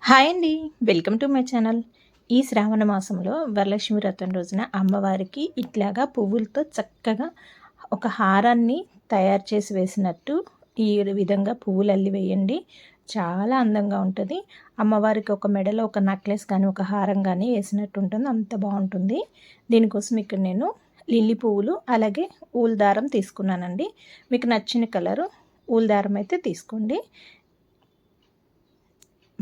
Hi అండి. Welcome to my channel. ఈ శ్రావణ మాసంలో వరలక్ష్మి వ్రతం రోజున అమ్మవారికి ఇట్లాగా పువ్వులతో చక్కగా ఒక హారాన్ని తయారు చేసి వేసినట్టు ఈ విధంగా పువ్వులు అల్లి వేయండి. చాలా అందంగా ఉంటుంది. అమ్మవారికి ఒక మెడలో ఒక నెక్లెస్ కానీ ఒక హారం కానీ వేసినట్టు ఉంటుంది. అంత బాగుంటుంది. దీనికోసం ఇక్కడ నేను లిల్లీ పువ్వులు అలాగే ఊల్ దారం తీసుకున్నానండి. మీకు నచ్చిన కలరు ఊల్ దారం అయితే తీసుకోండి.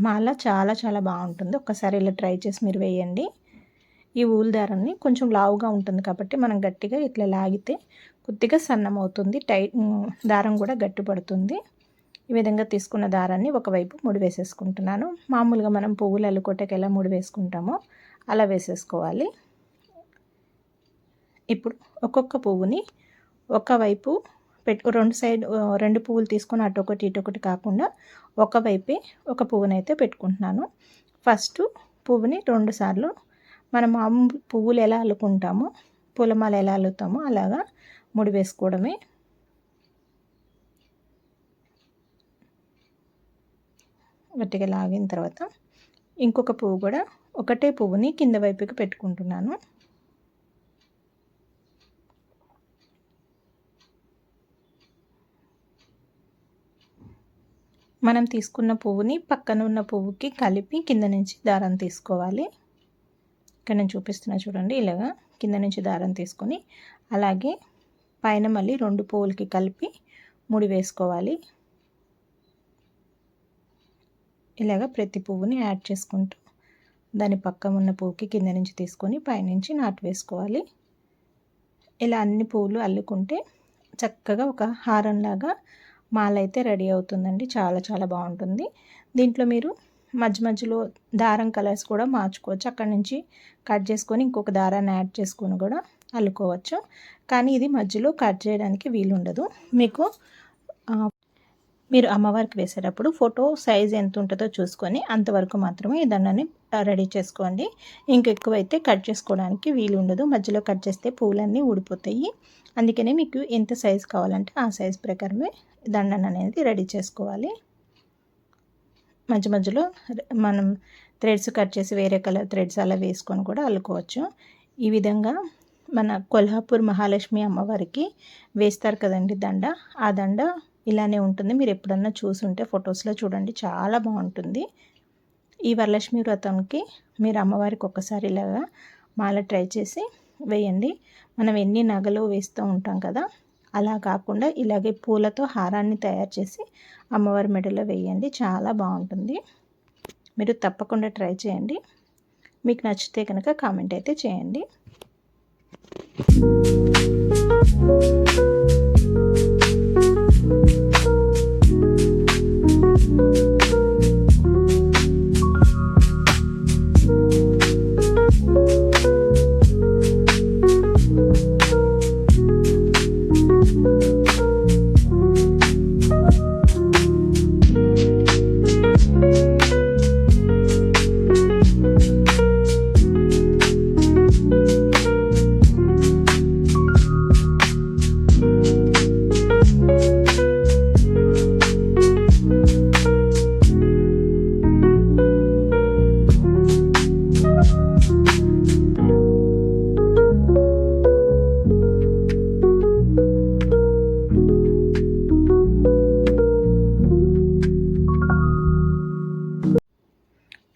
మాల చాలా చాలా బాగుంటుంది. ఒక్కసారి ఇలా ట్రై చేసి మీరు వేయండి. ఈ ఊలు దారాన్ని కొంచెం లావుగా ఉంటుంది కాబట్టి మనం గట్టిగా ఇట్లా లాగితే కొద్దిగా సన్నం అవుతుంది. దారం కూడా గట్టి పడుతుంది. ఈ విధంగా తీసుకున్న దారాన్ని ఒకవైపు ముడి వేసేసుకుంటున్నాను. మామూలుగా మనం పువ్వులు అల్లుకోటకి ఎలా ముడి వేసుకుంటామో అలా వేసేసుకోవాలి. ఇప్పుడు ఒక్కొక్క పువ్వుని ఒకవైపు రెండు పువ్వులు తీసుకొని అటొకటి ఇటొకటి కాకుండా ఒకవైపే ఒక పువ్వునైతే పెట్టుకుంటున్నాను. ఫస్ట్ పువ్వుని 2 సార్లు మనం పువ్వులు ఎలా అల్లుకుంటామో పూలమాల ఎలా అల్లుతామో అలాగా ముడి వేసుకోవడమే. గట్టిగా లాగిన తర్వాత ఇంకొక పువ్వు కూడా ఒకటే పువ్వుని కింద వైపుకి పెట్టుకుంటున్నాను. మనం తీసుకున్న పువ్వుని పక్కన ఉన్న పువ్వుకి కలిపి కింద నుంచి దారం తీసుకోవాలి. ఇక్కడ నేను చూపిస్తున్నా చూడండి. ఇలాగా కింద నుంచి దారం తీసుకొని అలాగే పైన మళ్ళీ 2 పువ్వులకి కలిపి ముడి వేసుకోవాలి. ఇలాగ ప్రతి పువ్వుని యాడ్ చేసుకుంటూ దాని పక్కన ఉన్న పువ్వుకి కింద నుంచి తీసుకొని పైనుంచి నాటు వేసుకోవాలి. ఇలా అన్ని పువ్వులు అల్లుకుంటే చక్కగా ఒక హారంలాగా మాల అయితే రెడీ అవుతుందండి. చాలా చాలా బాగుంటుంది. దీంట్లో మీరు మధ్యలో దారం కలర్స్ కూడా మార్చుకోవచ్చు. అక్కడి నుంచి కట్ చేసుకొని ఇంకొక దారాన్ని యాడ్ చేసుకొని కూడా అల్లుకోవచ్చు. కానీ ఇది మధ్యలో కట్ చేయడానికి వీలుండదు. మీరు అమ్మవారికి వేసేటప్పుడు ఫోటో సైజ్ ఎంత ఉంటుందో చూసుకొని అంతవరకు మాత్రమే ఈ దండని రెడీ చేసుకోండి. ఇంకెక్కువైతే కట్ చేసుకోవడానికి వీలు ఉండదు. మధ్యలో కట్ చేస్తే పూలన్నీ ఊడిపోతాయి. అందుకనే మీకు ఎంత సైజ్ కావాలంటే ఆ సైజ్ ప్రకారమే దండను అనేది రెడీ చేసుకోవాలి. మధ్యలో మనం థ్రెడ్స్ కట్ చేసి వేరే కలర్ థ్రెడ్స్ అలా వేసుకొని కూడా అల్లుకోవచ్చు. ఈ విధంగా మన కొల్హాపూర్ మహాలక్ష్మి అమ్మవారికి వేస్తారు కదండి దండ. ఆ దండ ఇలానే ఉంటుంది. మీరు ఎప్పుడన్నా చూసుంటే ఫొటోస్లో చూడండి, చాలా బాగుంటుంది. ఈ వరలక్ష్మి వ్రతంకి మీరు అమ్మవారికి ఒక్కసారి ఇలాగా మాల ట్రై చేసి వేయండి. మనం ఎన్ని నగలు వేస్తూ ఉంటాం కదా, అలా కాకుండా ఇలాగే పూలతో హారాన్ని తయారు చేసి అమ్మవారి మెడలో వేయండి. చాలా బాగుంటుంది. మీరు తప్పకుండా ట్రై చేయండి. మీకు నచ్చితే కనుక కామెంట్ అయితే చేయండి.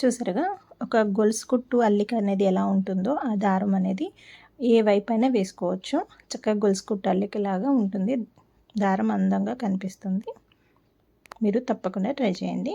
చూసారుగా ఒక గొలుసు కుట్టు అల్లిక అనేది ఎలా ఉంటుందో ఆ దారం అనేది ఏ వైపైనా వేసుకోవచ్చు. చక్కగా గొలుసు కుట్టు అల్లికలాగా ఉంటుంది. దారం అందంగా కనిపిస్తుంది. మీరు తప్పకుండా ట్రై చేయండి.